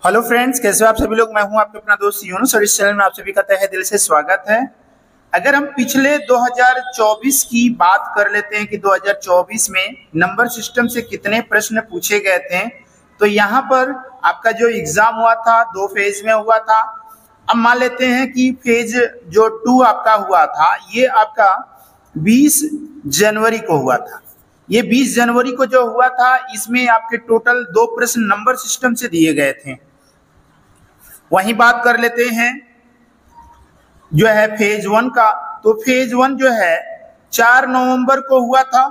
Hello friends, कैसे हो आप सभी लोग। मैं हूं आपके अपना दोस्त यूनुस और इस चैनल में आप सभी का तहे दिल से स्वागत है। अगर हम पिछले 2024 की बात कर लेते हैं कि 2024 में नंबर सिस्टम से कितने प्रश्न पूछे गए थे, तो यहाँ पर आपका जो एग्जाम हुआ था 2 फेज में हुआ था। अब मान लेते हैं कि फेज जो 2 आपका हुआ था ये आपका 20 जनवरी को हुआ था। ये 20 जनवरी को जो हुआ था इसमें आपके टोटल 2 प्रश्न नंबर सिस्टम से दिए गए थे। वहीं बात कर लेते हैं जो है फेज 1 का। तो फेज 1 जो है 4 नवंबर को हुआ था।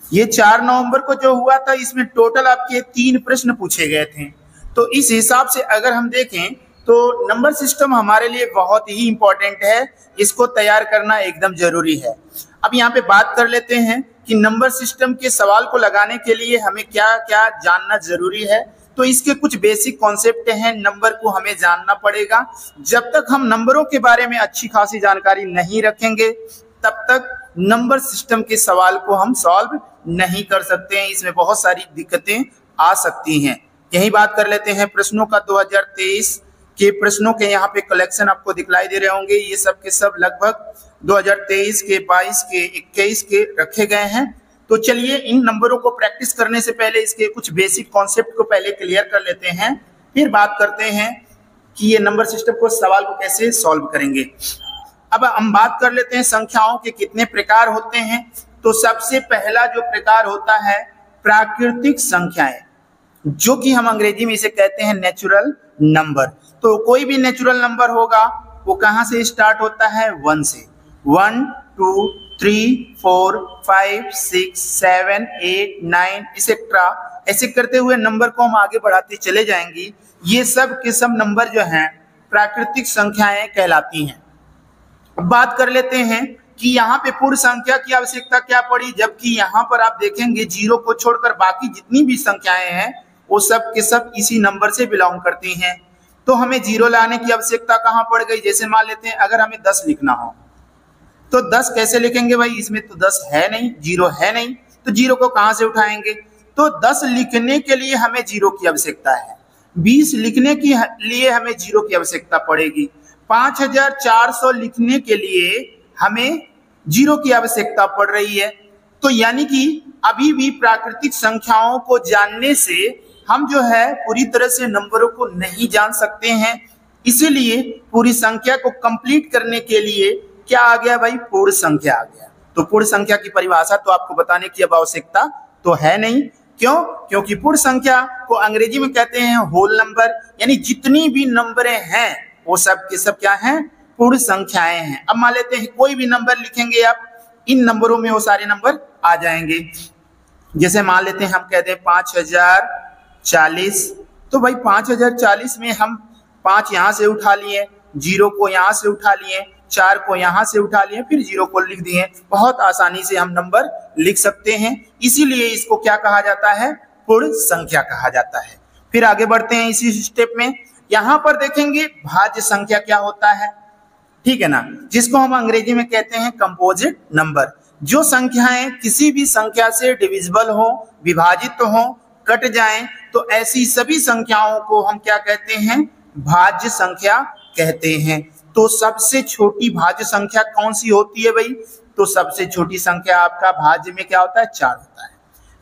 ये 4 नवंबर को जो हुआ था इसमें टोटल आपके 3 प्रश्न पूछे गए थे। तो इस हिसाब से अगर हम देखें तो नंबर सिस्टम हमारे लिए बहुत ही इंपॉर्टेंट है, इसको तैयार करना एकदम जरूरी है। अब यहाँ पे बात कर लेते हैं कि नंबर सिस्टम के सवाल को लगाने के लिए हमें क्या क्या जानना जरूरी है। तो इसके कुछ बेसिक कॉन्सेप्ट हैं, नंबर को हमें जानना पड़ेगा। जब तक हम नंबरों के बारे में अच्छी खासी जानकारी नहीं रखेंगे तब तक नंबर सिस्टम के सवाल को हम सॉल्व नहीं कर सकते हैं। इसमें बहुत सारी दिक्कतें आ सकती हैं। यही बात कर लेते हैं प्रश्नों का। 2023 के प्रश्नों के यहाँ पे कलेक्शन आपको दिखलाई दे रहे होंगे। ये सब के सब लगभग 2023 के, 22 के, 21 के रखे गए हैं। तो चलिए इन नंबरों को प्रैक्टिस करने से पहले इसके कुछ बेसिक कॉन्सेप्ट को पहले क्लियर कर लेते हैं, फिर बात करते हैं कि ये नंबर सिस्टम को सवाल को कैसे सॉल्व करेंगे। अब हम बात कर लेते हैं संख्याओं के कितने प्रकार होते हैं। तो सबसे पहला जो प्रकार होता है प्राकृतिक संख्याएं, जो कि हम अंग्रेजी में इसे कहते हैं नेचुरल नंबर। तो कोई भी नेचुरल नंबर होगा वो कहाँ से स्टार्ट होता है? 1 से। 1 2 3 4 5 6 7 8 9 एक्सेट्रा, ऐसे करते हुए नंबर को हम आगे बढ़ाते चले जाएंगे। ये सब के सब नंबर जो हैं प्राकृतिक संख्याएं कहलाती हैं। अब बात कर लेते हैं कि यहाँ पे पूर्ण संख्या की आवश्यकता क्या पड़ी, जबकि यहाँ पर आप देखेंगे 0 को छोड़कर बाकी जितनी भी संख्याएं हैं वो सब के सब इसी नंबर से बिलोंग करती हैं। तो हमें 0 लाने की आवश्यकता कहाँ पड़ गई? जैसे मान लेते हैं अगर हमें 10 लिखना हो तो 10 कैसे लिखेंगे भाई? इसमें तो 10 है नहीं, 0 है नहीं, तो 0 को कहां से उठाएंगे? तो 10 लिखने के लिए हमें 0 की आवश्यकता है। 20 लिखने के लिए हमें 0 की आवश्यकता पड़ेगी। 5400 लिखने के लिए हमें 0 की आवश्यकता पड़ रही है। तो यानी कि अभी भी प्राकृतिक संख्याओं को जानने से हम जो है पूरी तरह से नंबरों को नहीं जान सकते हैं। इसीलिए पूरी संख्या को कंप्लीट करने के लिए क्या आ गया भाई? पूर्ण संख्या आ गया। तो पूर्ण संख्या की परिभाषा तो आपको बताने की अब आवश्यकता तो है नहीं। क्यों? क्योंकि पूर्ण संख्या को अंग्रेजी में कहते हैं होल नंबर, यानी जितनी भी नंबरें हैं वो सब के सब क्या हैं? पूर्ण संख्याएं हैं। अब मान लेते हैं कोई भी नंबर लिखेंगे आप, इन नंबरों में वो सारे नंबर आ जाएंगे। जैसे मान लेते हैं हम कहते हैं 5040, तो भाई 5040 में हम 5 यहाँ से उठा लिए, 0 को यहाँ से उठा लिए, 4 को यहाँ से उठा लिए, फिर 0 को लिख दिए। बहुत आसानी से हम नंबर लिख सकते हैं। इसीलिए इसको क्या कहा जाता है? पूर्ण संख्या कहा जाता है। फिर आगे बढ़ते हैं इसी स्टेप में। यहाँ पर देखेंगे भाज्य संख्या क्या होता है, ठीक है ना, जिसको हम अंग्रेजी में कहते हैं कंपोजिट नंबर। जो संख्याएं किसी भी संख्या से डिविजिबल हो, विभाजित हो, कट जाएं, तो ऐसी सभी संख्याओं को हम क्या कहते हैं? भाज्य संख्या कहते हैं। तो सबसे छोटी भाज्य संख्या कौन सी होती है भाई? तो सबसे छोटी संख्या आपका भाज्य में क्या होता है? 4 होता है।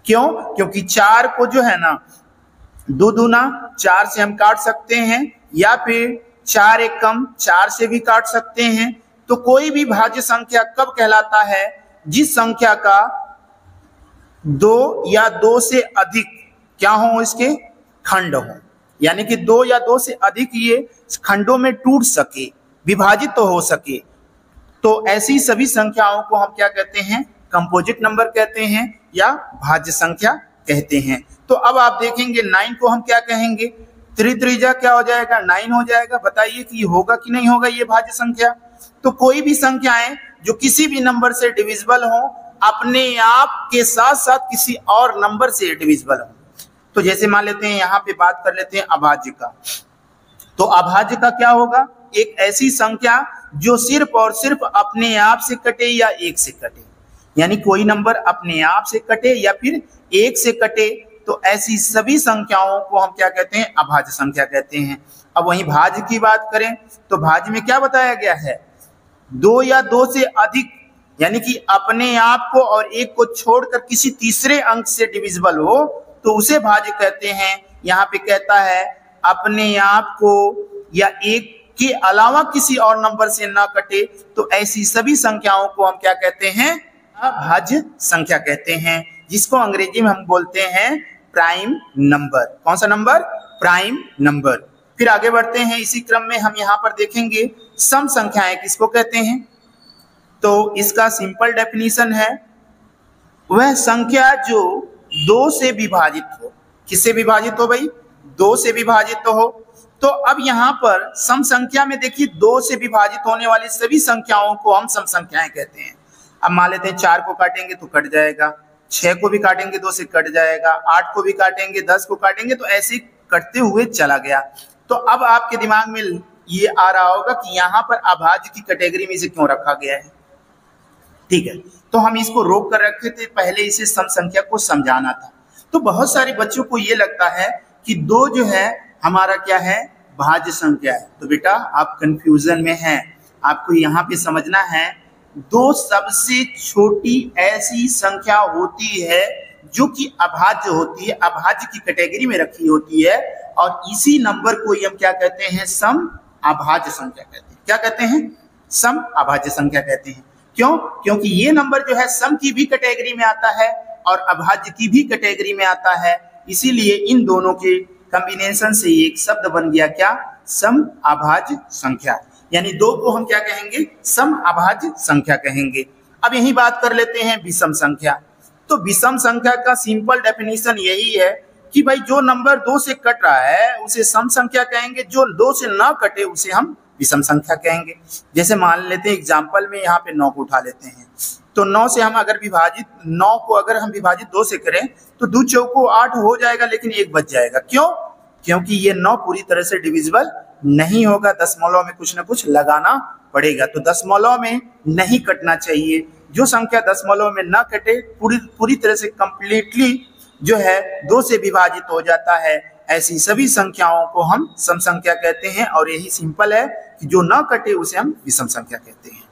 क्यों? क्योंकि 4 को जो है ना 2 दूना 4 से हम काट सकते हैं, या फिर 4 एकम 4 से भी काट सकते हैं। तो कोई भी भाज्य संख्या कब कहलाता है? जिस संख्या का 2 या 2 से अधिक क्या हो? इसके खंड हो, यानी कि 2 या 2 से अधिक ये खंडों में टूट सके, विभाजित तो हो सके। तो ऐसी सभी संख्याओं को हम क्या कहते हैं? कंपोजिट नंबर कहते हैं या भाज्य संख्या कहते हैं। तो अब आप देखेंगे 9 को हम क्या कहेंगे? 3 त्रिज्या क्या हो जाएगा? 9 हो जाएगा। बताइए कि होगा कि नहीं होगा ये भाज्य संख्या? तो कोई भी संख्याएं जो किसी भी नंबर से डिविजिबल हो, अपने आप के साथ साथ किसी और नंबर से डिविजिबल हो। तो जैसे मान लेते हैं यहाँ पे बात कर लेते हैं अभाज्य का। तो अभाज्य का क्या होगा? एक ऐसी संख्या जो सिर्फ और सिर्फ अपने आप से कटे या 1 से कटे, यानी कोई नंबर अपने आप से कटे या फिर 1 से कटे तो ऐसी सभी संख्याओं को हम क्या कहते हैं, अभाज्य संख्या कहते हैं। अब वहीं भाज्य की बात करें तो भाज्य में क्या बताया गया है, दो या दो से अधिक, यानी कि अपने आप को और एक को छोड़कर किसी तीसरे अंक से डिविजिबल हो तो उसे भाज्य कहते हैं। यहाँ पे कहता है अपने आप को या एक के अलावा किसी और नंबर से ना कटे, तो ऐसी सभी संख्याओं को हम क्या कहते हैं, अभाज्य संख्या कहते हैं, जिसको अंग्रेजी में हम बोलते हैं प्राइम नंबर। कौन सा नंबर, प्राइम नंबर। फिर आगे बढ़ते हैं, इसी क्रम में हम यहाँ पर देखेंगे सम संख्याएं किसको कहते हैं। तो इसका सिंपल डेफिनेशन है, वह संख्या जो दो से विभाजित हो। किससे विभाजित हो भाई, दो से विभाजित हो। तो अब यहाँ पर सम संख्या में देखिए दो से विभाजित होने वाली सभी संख्याओं को हम सम संख्याएं कहते हैं। अब मान लेते हैं 4 को काटेंगे तो कट जाएगा, 6 को भी काटेंगे 2 से कट जाएगा, 8 को भी काटेंगे, 10 को काटेंगे, तो ऐसे कटते हुए चला गया। तो अब आपके दिमाग में ये आ रहा होगा कि यहाँ पर अभाज्य की कैटेगरी में इसे क्यों रखा गया है। ठीक है, तो हम इसको रोक कर रखे थे, पहले इसे सम संख्या को समझाना था। तो बहुत सारे बच्चों को ये लगता है कि दो जो है हमारा क्या है, भाज्य संख्या है। तो बेटा आप कंफ्यूजन में हैं, आपको यहाँ पे समझना है दो सबसे छोटी ऐसी संख्या होती है जो कि अभाज्य होती है, अभाज्य की कैटेगरी में रखी होती है, और इसी नंबर को हम क्या कहते हैं, सम अभाज्य संख्या कहते हैं। क्या कहते हैं, सम अभाज्य संख्या कहते हैं। क्यों, क्योंकि ये नंबर जो है सम की भी कैटेगरी में आता है और अभाज्य की भी कैटेगरी में आता है, इसीलिए इन दोनों के कॉम्बिनेशन से एक शब्द बन गया क्या, सम अभाज्य संख्या। यानी दो को हम क्या कहेंगे, सम अभाज्य संख्या कहेंगे। अब यही बात कर लेते हैं विषम संख्या। तो विषम संख्या का सिंपल डेफिनेशन यही है कि भाई जो नंबर दो से कट रहा है उसे सम संख्या कहेंगे, जो दो से ना कटे उसे हम विषम संख्या कहेंगे। जैसे मान लेते हैं एग्जाम्पल में यहाँ पे 9 को उठा लेते हैं, तो 9 से हम अगर विभाजित, 9 को अगर हम विभाजित 2 से करें तो 2 चौको 8 हो जाएगा, लेकिन 1 बच जाएगा। क्यों, क्योंकि ये 9 पूरी तरह से डिविजिबल नहीं होगा, दशमलव में कुछ ना कुछ लगाना पड़ेगा। तो दशमलव में नहीं कटना चाहिए। जो संख्या दशमलव में ना कटे, पूरी तरह से कंप्लीटली जो है 2 से विभाजित हो जाता है, ऐसी सभी संख्याओं को हम सम संख्या कहते हैं। और यही सिंपल है कि जो ना कटे उसे हम विषम संख्या कहते हैं।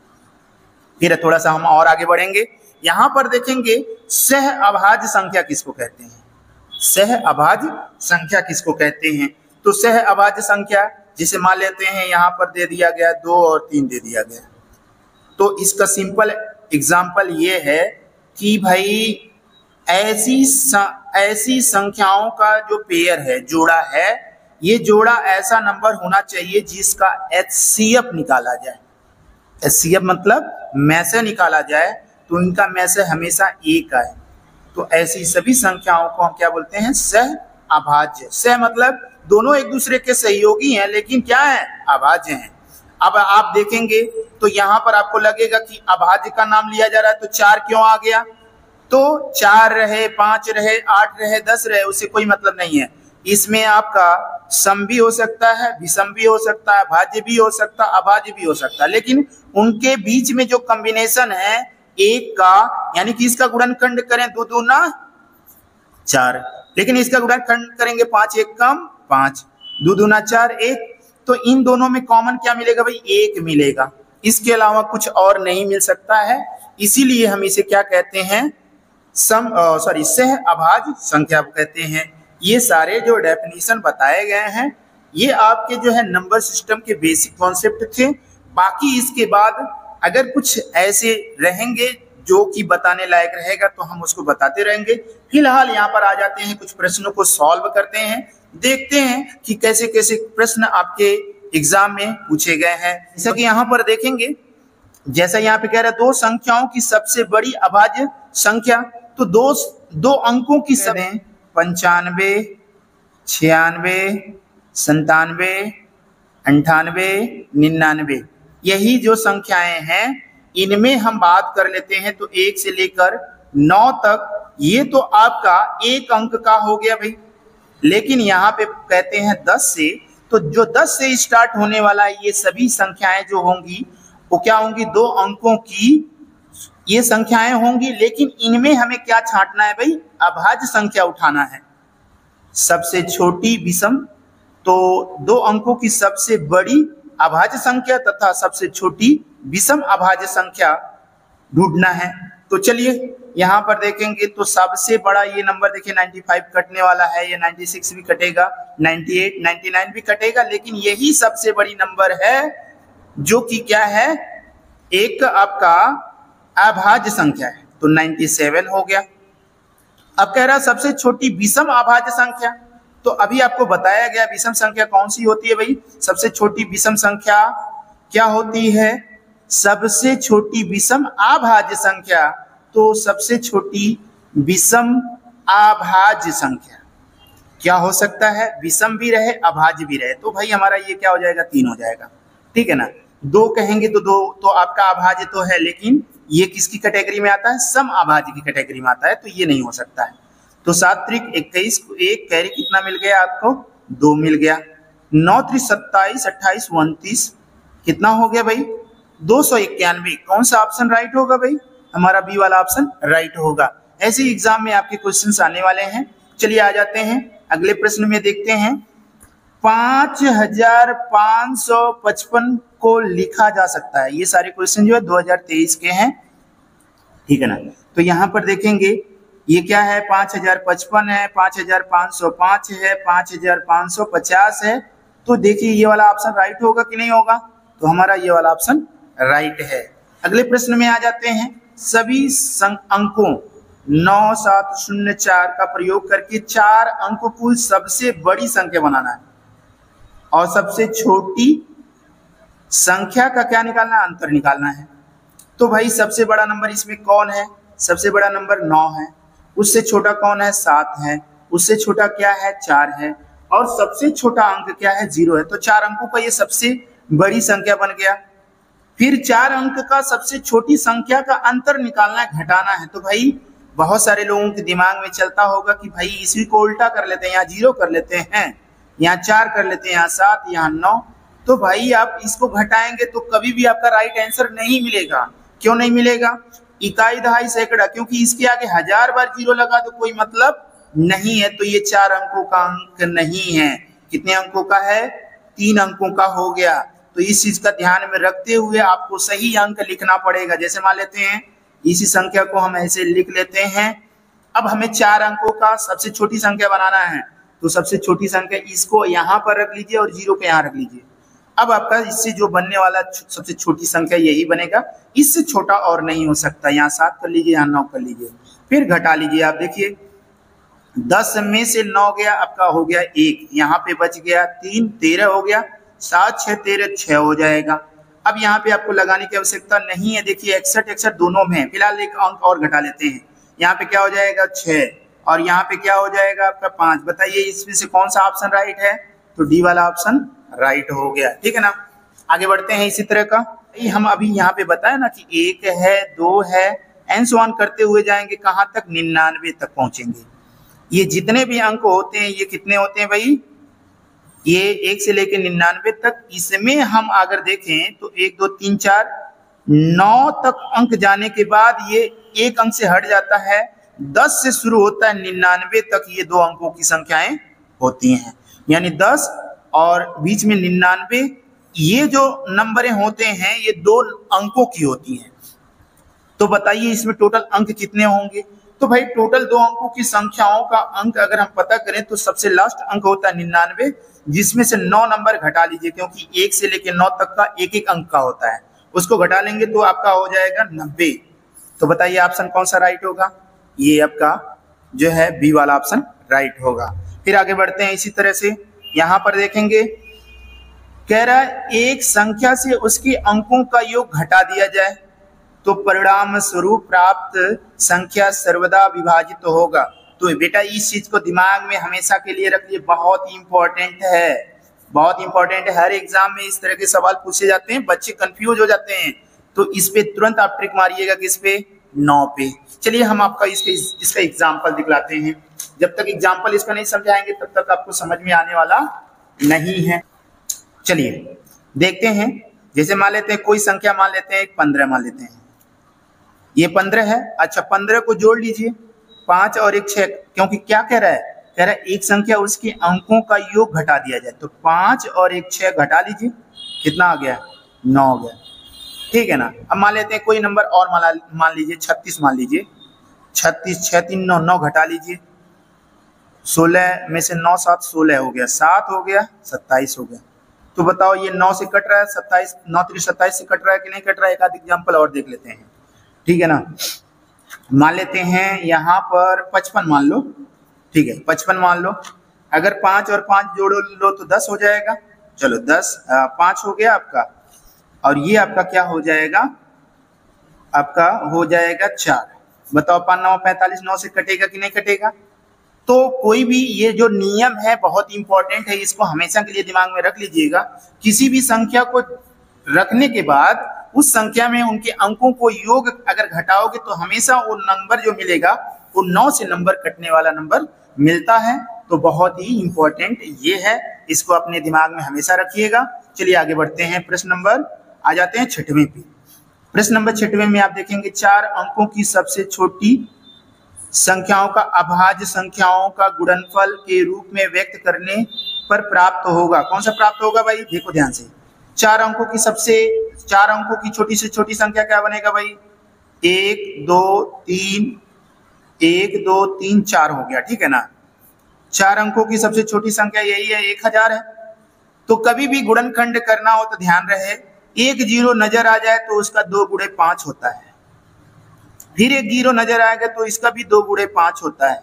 फिर थोड़ा सा हम और आगे बढ़ेंगे, यहाँ पर देखेंगे सह अभाज्य संख्या किसको कहते हैं, सह अभाज्य संख्या किसको कहते हैं। तो सह अभाज्य संख्या जिसे मान लेते हैं यहाँ पर दे दिया गया 2 और 3 दे दिया गया, तो इसका सिंपल एग्जाम्पल ये है कि भाई ऐसी संख्याओं का जो पेयर है, जोड़ा है, ये जोड़ा ऐसा नंबर होना चाहिए जिसका HCF निकाला जाए। HCF मतलब में से निकाला जाए, तो इनका में से हमेशा 1 आए। तो ऐसी सभी संख्याओं को हम क्या बोलते हैं, सह अभाज्य। सह मतलब दोनों एक दूसरे के सहयोगी हैं, लेकिन क्या है, अभाज्य हैं। अब आप देखेंगे तो यहाँ पर आपको लगेगा कि अभाज्य का नाम लिया जा रहा है, तो 4 क्यों आ गया। तो 4 रहे, 5 रहे, 8 रहे, 10 रहे, उससे कोई मतलब नहीं है। इसमें आपका सम भी हो सकता है, विषम भी हो सकता है, भाज्य भी हो सकता है, अभाज्य भी हो सकता है, लेकिन उनके बीच में जो कॉम्बिनेशन है 1 का, यानी कि इसका गुणनखंड करें 2 दूना 4, लेकिन इसका गुणनखंड करेंगे 5 1 कम 5, 2 दूना 4 1, तो इन दोनों में कॉमन क्या मिलेगा भाई, 1 मिलेगा। इसके अलावा कुछ और नहीं मिल सकता है, इसीलिए हम इसे क्या कहते हैं, सह अभाज्य संख्या कहते हैं। ये सारे जो डेफिनेशन बताए गए हैं ये आपके जो है नंबर सिस्टम के बेसिक कॉन्सेप्ट थे। बाकी इसके बाद अगर कुछ ऐसे रहेंगे जो कि बताने लायक रहेगा तो हम उसको बताते रहेंगे। फिलहाल यहाँ पर आ जाते हैं, कुछ प्रश्नों को सॉल्व करते हैं, देखते हैं कि कैसे कैसे प्रश्न आपके एग्जाम में पूछे गए हैं। जैसा कि यहाँ पर देखेंगे, जैसा यहाँ पे कह रहा है दो संख्याओं की सबसे बड़ी अभाज्य संख्या, तो दो अंकों की सब 95, 96, 97, 98, 99, यही जो संख्याएं हैं इनमें हम बात कर लेते हैं। तो 1 से लेकर 9 तक ये तो आपका एक अंक का हो गया भाई, लेकिन यहाँ पे कहते हैं 10 से, तो जो 10 से स्टार्ट होने वाला है ये सभी संख्याएं जो होंगी वो क्या होंगी, 2 अंकों की ये संख्याएं होंगी। लेकिन इनमें हमें क्या छांटना है भाई, अभाज्य संख्या उठाना है। सबसे छोटी विषम, तो दो अंकों की सबसे बड़ी अभाज्य संख्या तथा सबसे छोटी विषम अभाज्य संख्या ढूंढना है। तो चलिए यहाँ पर देखेंगे तो सबसे बड़ा ये नंबर देखिए 95 कटने वाला है, ये 96 भी कटेगा, 98, 99 भी कटेगा, लेकिन यही सबसे बड़ी नंबर है जो कि क्या है, एक आपका अभाज्य संख्या है, तो 97 हो गया। अब कह रहा सबसे छोटी विषम अभाज्य संख्या, तो अभी आपको बताया गया विषम संख्या कौन सी होती है भाई, सबसे छोटी विषम संख्या क्या होती है, सबसे छोटी विषम अभाज्य संख्या। तो सबसे छोटी विषम अभाज्य संख्या क्या हो सकता है, विषम भी रहे अभाज्य भी रहे, तो भाई हमारा ये क्या हो जाएगा, 3 हो जाएगा, ठीक है ना। 2 कहेंगे तो 2 तो आपका अभाज्य तो है, लेकिन ये किसकी कैटेगरी में आता है, सम अभाज्य की कैटेगरी में आता है, तो ये नहीं हो सकता है। तो 7 त्रिक 21 को 1 कैरी कितना मिल गया आपको, 2 मिल गया। 9 त्रिक 27, 28, 29 कितना हो गया भाई, 291। कौन सा ऑप्शन राइट होगा भाई, हमारा बी वाला ऑप्शन राइट होगा। ऐसे एग्जाम में आपके क्वेश्चंस आने वाले हैं। चलिए आ जाते हैं अगले प्रश्न में, देखते हैं 5555 को लिखा जा सकता है। ये सारे क्वेश्चन जो है 2023 के हैं, ठीक है ना। तो यहाँ पर देखेंगे ये क्या है, 5055 है, 5505 है, 5550 है। तो देखिए ये वाला ऑप्शन राइट होगा कि नहीं होगा, तो हमारा ये वाला ऑप्शन राइट है। अगले प्रश्न में आ जाते हैं, सभी अंकों 9704 का प्रयोग करके 4 अंकों को सबसे बड़ी संख्या बनाना है और सबसे छोटी संख्या का क्या निकालना है, अंतर निकालना है। तो भाई सबसे बड़ा नंबर इसमें कौन है, सबसे बड़ा नंबर 9 है, उससे छोटा कौन है, 7 है, उससे छोटा क्या है, 4 है, और सबसे छोटा अंक क्या है, 0 है। तो 4 अंकों का ये सबसे बड़ी संख्या बन गया। फिर 4 अंक का सबसे छोटी संख्या का अंतर निकालना है, घटाना है। तो भाई बहुत सारे लोगों के दिमाग में चलता होगा कि भाई इसी को उल्टा कर लेते हैं, यहाँ 0 कर लेते हैं, यहाँ 4 कर लेते हैं, यहाँ 7, यहाँ 9। तो भाई आप इसको घटाएंगे तो कभी भी आपका राइट आंसर नहीं मिलेगा। क्यों नहीं मिलेगा, इकाई दहाई सैकड़ा, क्योंकि इसके आगे 1000 बार 0 लगा तो कोई मतलब नहीं है। तो ये 4 अंकों का अंक नहीं है। कितने अंकों का है, 3 अंकों का हो गया। तो इस चीज का ध्यान में रखते हुए आपको सही अंक लिखना पड़ेगा। जैसे मान लेते हैं इसी संख्या को हम ऐसे लिख लेते हैं। अब हमें 4 अंकों का सबसे छोटी संख्या बनाना है, तो सबसे छोटी संख्या इसको यहाँ पर रख लीजिए और 0 को यहाँ रख लीजिए। अब आपका इससे जो बनने वाला सबसे छोटी संख्या यही बनेगा, इससे छोटा और नहीं हो सकता। यहाँ 7 कर लीजिए, यहाँ 9 कर लीजिए, फिर घटा लीजिए। आप देखिए 10 में से 9 गया, आपका हो गया 1, यहाँ पे बच गया 3, 13 हो गया, 7 6 13 6 हो जाएगा। अब यहाँ पे आपको लगाने की आवश्यकता नहीं है। देखिए 61 61 दोनों में, फिलहाल एक अंक और घटा लेते हैं। यहाँ पे क्या हो जाएगा 6 और यहाँ पे क्या हो जाएगा आपका 5। बताइए इसमें से कौन सा ऑप्शन राइट है, तो डी वाला ऑप्शन राइट हो गया, ठीक है ना। आगे बढ़ते हैं इसी तरह का। हम अभी यहाँ पे बताया ना कि 1 है, 2 है, एंड सो ऑन करते हुए जाएंगे, कहाँ तक, 99 तक पहुंचेंगे। ये जितने भी अंक होते हैं ये कितने होते हैं भाई, ये 1 से लेकर 99 तक। इसमें हम अगर देखें तो 1 2 3 4 9 तक अंक जाने के बाद ये एक अंक से हट जाता है, 10 से शुरू होता है, 99 तक ये 2 अंकों की संख्याएं होती हैं। यानी 10 और बीच में 99, ये जो नंबरें होते हैं ये 2 अंकों की होती हैं। तो बताइए इसमें टोटल अंक कितने होंगे। तो भाई टोटल 2 अंकों की संख्याओं का अंक अगर हम पता करें तो सबसे लास्ट अंक होता है 99, जिसमें से 9 नंबर घटा लीजिए, क्योंकि 1 से लेकर 9 तक का एक एक अंक का होता है, उसको घटा लेंगे तो आपका हो जाएगा 90। तो बताइए ऑप्शन कौन सा राइट होगा, ये आपका जो है बी वाला ऑप्शन राइट होगा। फिर आगे बढ़ते हैं इसी तरह से, यहाँ पर देखेंगे कह रहा है एक संख्या से उसके अंकों का योग घटा दिया जाए तो परिणाम स्वरूप प्राप्त संख्या सर्वदा विभाजित होगा। तो बेटा इस चीज को दिमाग में हमेशा के लिए रखिए, बहुत इंपॉर्टेंट है, बहुत इंपॉर्टेंट है। हर एग्जाम में इस तरह के सवाल पूछे जाते हैं, बच्चे कंफ्यूज हो जाते हैं। तो इस पे तुरंत आप ट्रिक मारिएगा, किस पे, 9 पे। चलिए हम आपका इसका एग्जाम्पल दिखलाते हैं। जब तक एग्जाम्पल इसका नहीं समझाएंगे तब तक आपको समझ में आने वाला नहीं है। चलिए देखते हैं, जैसे मान लेते हैं कोई संख्या मान लेते हैं 15 मान लेते हैं, ये 15 है। अच्छा 15 को जोड़ लीजिए, 5 और 1 6, क्योंकि क्या कह रहा है, कह रहा है एक संख्या उसके अंकों का योग घटा दिया जाए, तो 5 और 1 6 घटा लीजिए, कितना आ गया 9 हो गया, ठीक है ना। अब मान लेते हैं कोई नंबर और मान लीजिए 36 मान लीजिए, 36 6 3 9 9 घटा लीजिए, 16 में से 9 7 16 हो गया, 7 हो गया 27 हो गया। तो बताओ ये 9 से कट रहा है, 27 9 3 27 से कट रहा है कि नहीं कट रहा है। एक आध एग्जाम्पल और देख लेते हैं, ठीक है ना। मान लेते हैं यहाँ पर 55 मान लो, ठीक है 55 मान लो। अगर 5 और 5 जोड़ लो तो 10 हो जाएगा, चलो 10 5 हो गया आपका, और ये आपका क्या हो जाएगा, आपका हो जाएगा 4। बताओ 5 9 45, 9 से कटेगा कि नहीं कटेगा। तो कोई भी ये जो नियम है बहुत इंपॉर्टेंट है, इसको हमेशा के लिए दिमाग में रख लीजिएगा। किसी भी संख्या को रखने के बाद उस संख्या में उनके अंकों को योग अगर घटाओगे तो हमेशा वो नंबर जो मिलेगा वो 9 से नंबर कटने वाला नंबर मिलता है। तो बहुत ही इंपॉर्टेंट ये है, इसको अपने दिमाग में हमेशा रखिएगा। चलिए आगे बढ़ते हैं, प्रश्न नंबर आ जाते हैं 6वें पे। प्रश्न नंबर 6वें में आप देखेंगे 4 अंकों की सबसे छोटी संख्याओं का अभाज्य संख्याओं का गुणनफल के रूप में व्यक्त करने पर प्राप्त होगा। कौन सा प्राप्त होगा भाई, देखो ध्यान से। 4 अंकों की छोटी से छोटी संख्या क्या बनेगा भाई, 1 2 3 1 2 3 4 हो गया, ठीक है ना। 4 अंकों की सबसे छोटी संख्या यही है, 1000 है। तो कभी भी गुणनखंड करना हो तो ध्यान रहे, एक जीरो नजर आ जाए तो उसका 2 गुणे 5 होता है, फिर एक जीरो नजर आएगा तो इसका भी 2 गुणे 5 होता है,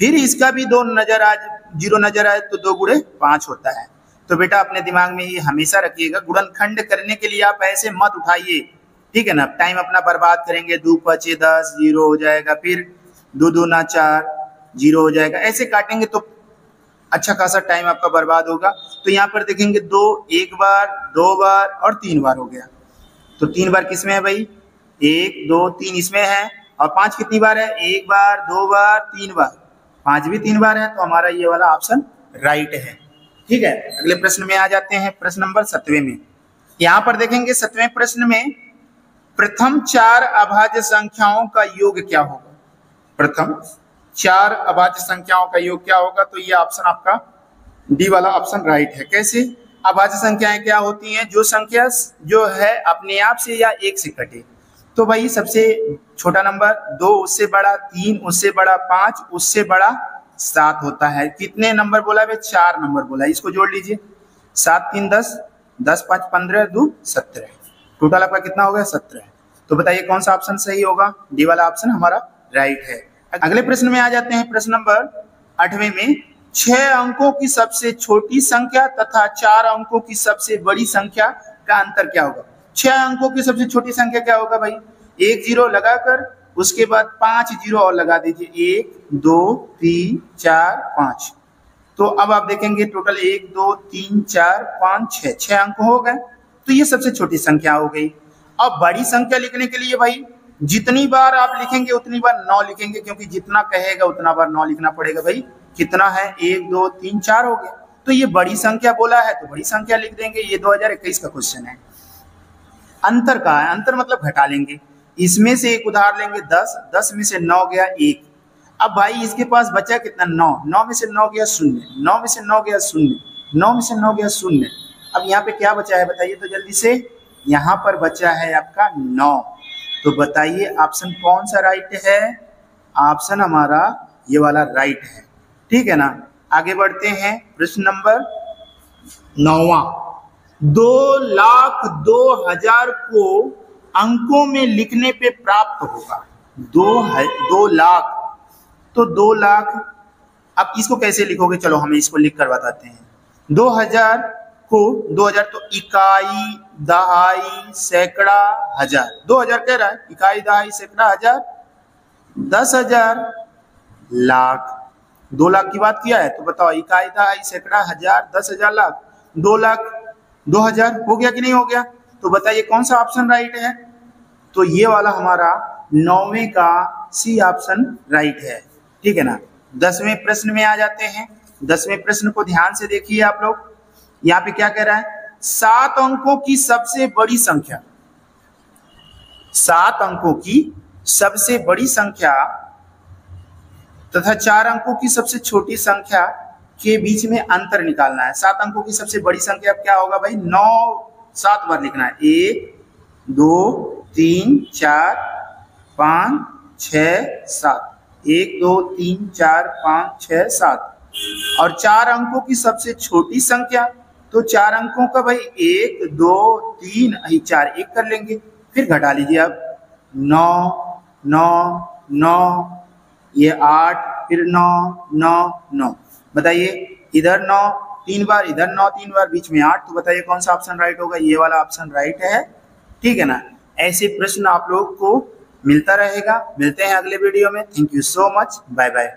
फिर इसका भी जीरो नजर आए तो 2 गुणे 5 होता है। तो बेटा अपने दिमाग में ये हमेशा रखिएगा, गुणनखंड करने के लिए आप ऐसे मत उठाइए, ठीक है ना। टाइम अपना बर्बाद करेंगे, 2 5 10 जीरो हो जाएगा, फिर 2 2 ना 4 जीरो हो जाएगा, ऐसे काटेंगे तो अच्छा खासा टाइम आपका बर्बाद होगा। तो यहाँ पर देखेंगे 2 1 बार 2 बार और 3 बार हो गया। तो 3 बार किसमें है भाई, 1 2 3 इसमें है, और 5 कितनी बार है, 1 बार 2 बार 3 बार, 5 भी 3 बार है। तो हमारा ये वाला ऑप्शन राइट है, ठीक है। अगले प्रश्न में आ जाते हैं, प्रश्न नंबर 7वें में। यहाँ पर देखेंगे 7वें प्रश्न में प्रथम 4 अभाज्य संख्याओं का योग क्या होगा। प्रथम 4 अभाज्य संख्याओं का योग क्या होगा, तो ये ऑप्शन आपका डी वाला ऑप्शन राइट है। कैसे, अभाज्य संख्याएं क्या होती हैं, जो संख्या जो है अपने आप से या 1 से कटे। तो भाई सबसे छोटा नंबर 2, उससे बड़ा 3, उससे बड़ा 5, उससे बड़ा 7 होता है। कितने नंबर बोला भाई, 4 नंबर बोला, इसको जोड़ लीजिए, 7 3 10, 10 5 15, 2 17, टोटल आपका कितना हो गया 17। तो बताइए कौन सा ऑप्शन सही होगा, डी वाला ऑप्शन हमारा राइट है। अगले प्रश्न में आ जाते हैं, प्रश्न नंबर 8वें में 6 अंकों की सबसे छोटी संख्या तथा 4 अंकों की सबसे बड़ी संख्या का अंतर क्या होगा। 6 अंकों की सबसे छोटी संख्या क्या होगा भाई, 1 जीरो लगाकर उसके बाद 5 जीरो और लगा दीजिए, 1 2 3 4 5। तो अब आप देखेंगे टोटल 1 2 3 4 5 6 अंक हो गए। तो ये सबसे छोटी संख्या हो गई। अब बड़ी संख्या लिखने के लिए भाई जितनी बार आप लिखेंगे उतनी बार 9 लिखेंगे, क्योंकि जितना कहेगा उतना बार 9 लिखना पड़ेगा। भाई कितना है, 1 2 3 4 हो गया। तो ये बड़ी संख्या बोला है तो बड़ी संख्या लिख देंगे। ये 2021 का क्वेश्चन है। अंतर का है, अंतर मतलब घटा लेंगे। इसमें से एक उधार लेंगे 10, 10 में से 9 गया 1। अब भाई इसके पास बचा कितना, 9, 9 में से 9 गया 0, 9 में से 9 गया 0, 9 में से 9 गया 0। अब यहाँ पे क्या बचा है बताइए तो जल्दी से, यहाँ पर बचा है आपका 9। तो बताइए ऑप्शन कौन सा राइट है, ऑप्शन हमारा ये वाला राइट है, ठीक है ना। आगे बढ़ते हैं, प्रश्न नंबर 9वां। 2,02,000 को अंकों में लिखने पे प्राप्त होगा 2 लाख। तो 2 लाख, अब इसको कैसे लिखोगे, चलो हम इसको लिख कर बताते हैं। 2000 को 2000 तो इकाई दहाई सैकड़ा हजार, 2000 कह रहा है, इकाई दहाई सैकड़ा हजार, 10,000 लाख। 2 लाख की बात किया है तो बताओ इकाई दहाई सैकड़ा हजार 10,000 लाख, 2 लाख 2000 हो गया कि नहीं हो गया। तो बताइए कौन सा ऑप्शन राइट है। तो ये वाला हमारा 9वें का सी ऑप्शन राइट है, ठीक है ना। 10वें प्रश्न में आ जाते हैं। 10वें प्रश्न को ध्यान से देखिए आप लोग। यहाँ पे क्या कह रहा है, 7 अंकों की सबसे बड़ी संख्या, 7 अंकों की सबसे बड़ी संख्या तथा 4 अंकों की सबसे छोटी संख्या के बीच में अंतर निकालना है। 7 अंकों की सबसे बड़ी संख्या क्या होगा भाई? 9 7 बार लिखना है। 1 2 3 4 5 6 7, 1 2 3 4 5 6 7। और 4 अंकों की सबसे छोटी संख्या, तो 4 अंकों का भाई 1 2 3 4 1 कर लेंगे, फिर घटा लीजिए अब 9 9 9, ये 8, फिर 9 9 9। बताइए इधर 9 3 बार, इधर 9 3 बार, बीच में 8, तो बताइए कौन सा ऑप्शन राइट होगा? ये वाला ऑप्शन राइट है। ठीक है ना। ऐसे प्रश्न आप लोग को मिलता रहेगा। मिलते हैं अगले वीडियो में। Thank you so much. Bye bye.